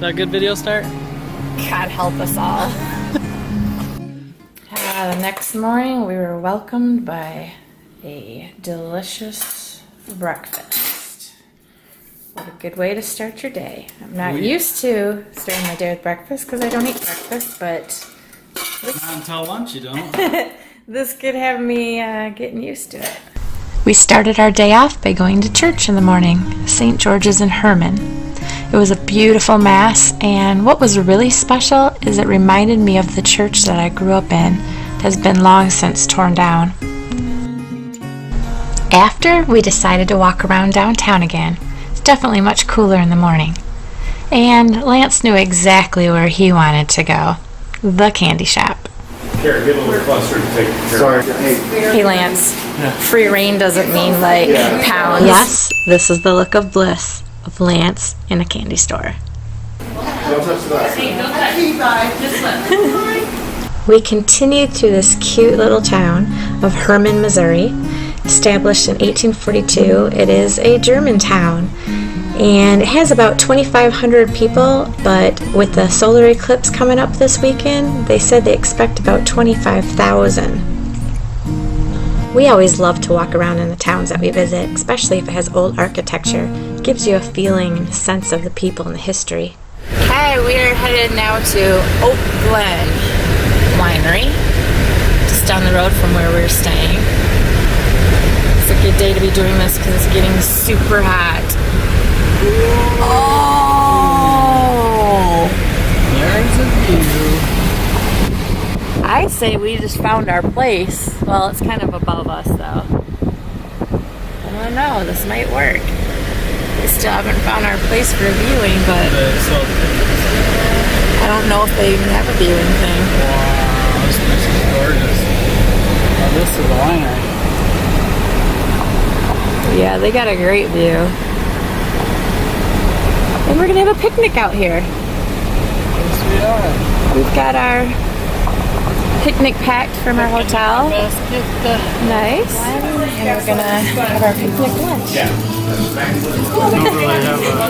that a good video start? God help us all. The next morning we were welcomed by a delicious breakfast. What a good way to start your day. I'm not used to starting my day with breakfast because I don't eat breakfast, but Not until lunch you don't. this could have me getting used to it. We started our day off by going to church in the morning, St. George's in Hermann. It was a beautiful mass, and what was really special is it reminded me of the church that I grew up in. It has been long since torn down. After, we decided to walk around downtown again. It's definitely much cooler in the morning. And Lance knew exactly where he wanted to go, the candy shop. Here, get a little closer to take care. Sorry. Hey Lance, free reign doesn't mean like pounds. Yes, this is the look of bliss of Lance in a candy store. Don't touch that. We continued through this cute little town of Hermann, Missouri. Established in 1842, it is a German town. And it has about 2,500 people, but with the solar eclipse coming up this weekend, they said they expect about 25,000. We always love to walk around in the towns that we visit, especially if it has old architecture. It gives you a feeling and a sense of the people and the history. Okay, we are headed now to Oak Glen Winery, just down the road from where we're staying. It's a good day to be doing this because it's getting super hot. Oh! There's a view. I say we just found our place. Well, it's kind of above us though. I don't know, this might work. We still haven't found our place for viewing, but I don't know if they even have a viewing thing. Wow, this place is gorgeous. Oh, this is a winery. Yeah, they got a great view. And we're gonna have a picnic out here. Yes, we are. We've got our picnic packed from our hotel. Nice. And we're gonna have our picnic lunch. Yeah.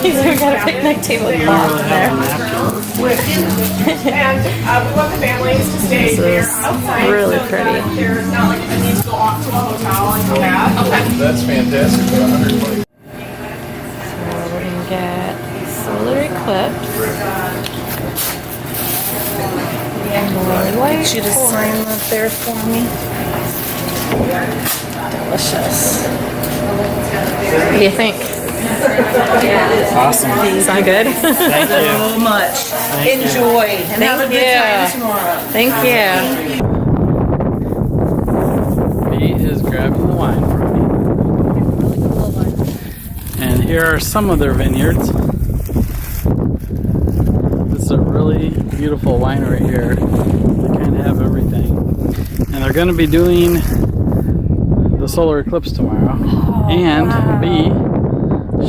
We've got a picnic tablecloth there. And we want the families to stay there outside. Really so pretty. that there's not like a need to go off to a hotel and come back. Okay. That's fantastic. 120. So we're gonna get solar eclipse. I'd like you to sign up there for me. Delicious. What do you think? Awesome. Sound good? Thank you. So much. Enjoy. And have a good time tomorrow. Thank you. He is grabbing the wine from me. And here are some of their vineyards. This is a really beautiful winery here. They kind of have everything. And they're going to be doing the solar eclipse tomorrow. And B,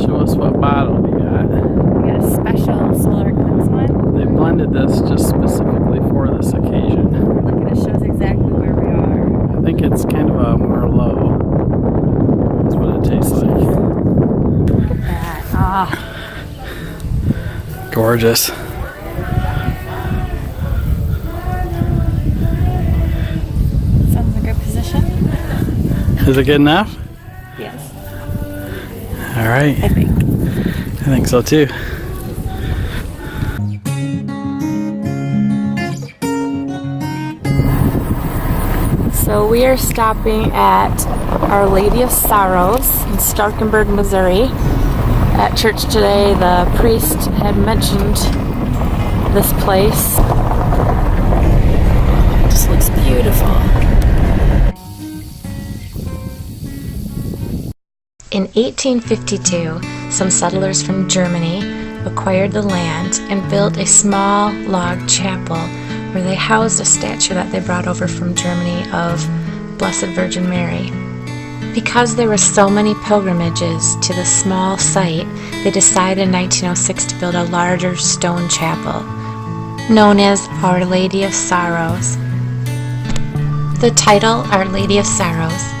show us what bottle we got. We got a special solar eclipse one. They blended this just specifically for this occasion. Look at it, shows exactly where we are. I think it's kind of a Merlot. That's what it tastes like. Look at that. Ah. Gorgeous. Sounds like a position. Is it good enough? Yes. All right. I think. I think so too. So we are stopping at Our Lady of Sorrows in Starkenburg, Missouri. At church today, the priest had mentioned this place. It just looks beautiful. In 1852, some settlers from Germany acquired the land and built a small log chapel where they housed a statue that they brought over from Germany of Blessed Virgin Mary. Because there were so many pilgrimages to this small site, they decided in 1906 to build a larger stone chapel, known as Our Lady of Sorrows. The title, Our Lady of Sorrows,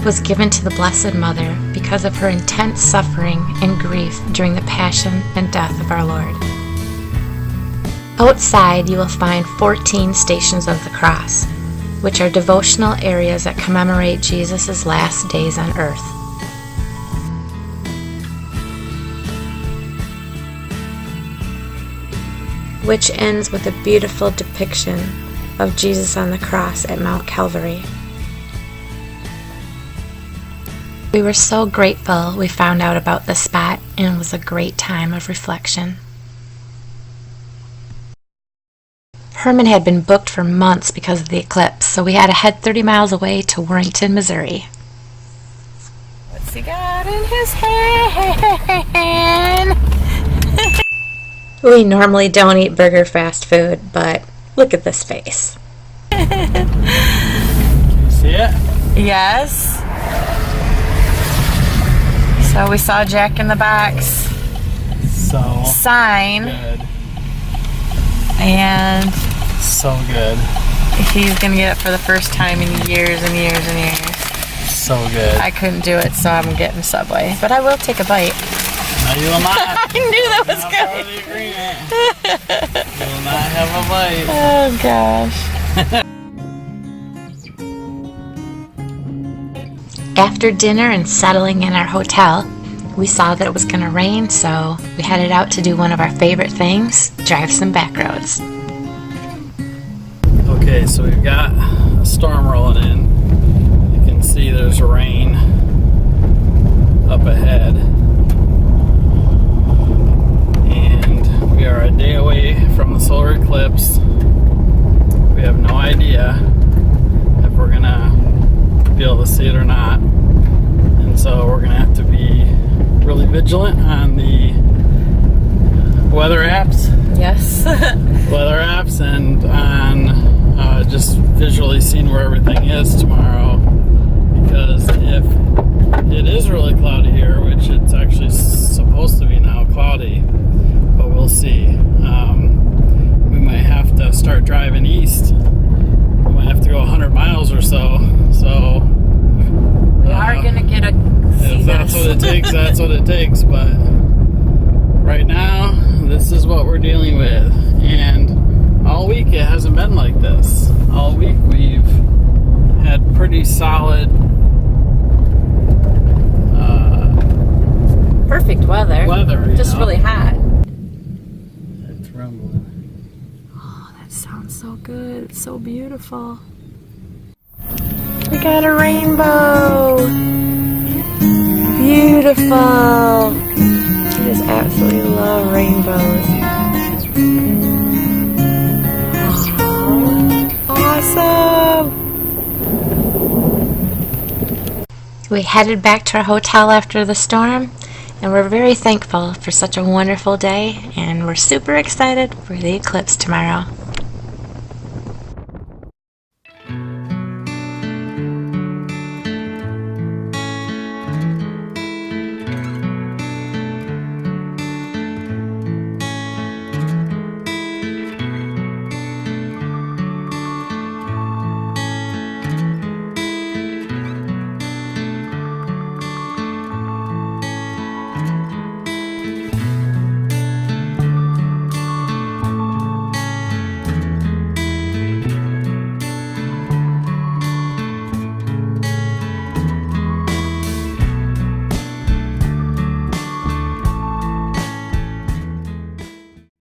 was given to the Blessed Mother because of her intense suffering and grief during the passion and death of our Lord. Outside, you will find 14 Stations of the Cross, which are devotional areas that commemorate Jesus' last days on earth. Which ends with a beautiful depiction of Jesus on the cross at Mount Calvary. We were so grateful we found out about this spot, and it was a great time of reflection. Hermann had been booked for months because of the eclipse, so we had to head 30 miles away to Warrington, Missouri. What's he got in his hand? We normally don't eat burger fast food, but look at this face. Can you see it? Yes. So we saw Jack in the Box So sign, good. and So good. he's gonna get it for the first time in years and years and years. So good. I couldn't do it, so I'm getting Subway. But I will take a bite. No, you will not. I knew that was Not part of good. the agreement. You will not have a bite. Oh gosh. After dinner and settling in our hotel, we saw that it was going to rain, so we headed out to do one of our favorite things, drive some back roads. Okay, so we've got a storm rolling in. You can see there's rain up ahead. And we are a day away from the solar eclipse. We have no idea if we're going to be able to see it or not. And so we're going to have to be really vigilant on the weather apps. Yes. Weather apps and on just visually seeing where everything is tomorrow, because if it is really cloudy here, which it's actually supposed to be now cloudy, but we'll see, we might have to start driving east. We might have to go 100 miles or so. We are gonna get a. If that's what it takes, that's what it takes. But right now, this is what we're dealing with. And all week it hasn't been like this. All week we've had pretty solid, Perfect weather. Just you know? really hot. It's rumbling. Oh, that sounds so good. It's so beautiful. We got a rainbow. Beautiful. I just absolutely love rainbows. Awesome. We headed back to our hotel after the storm, and we're very thankful for such a wonderful day, and we're super excited for the eclipse tomorrow.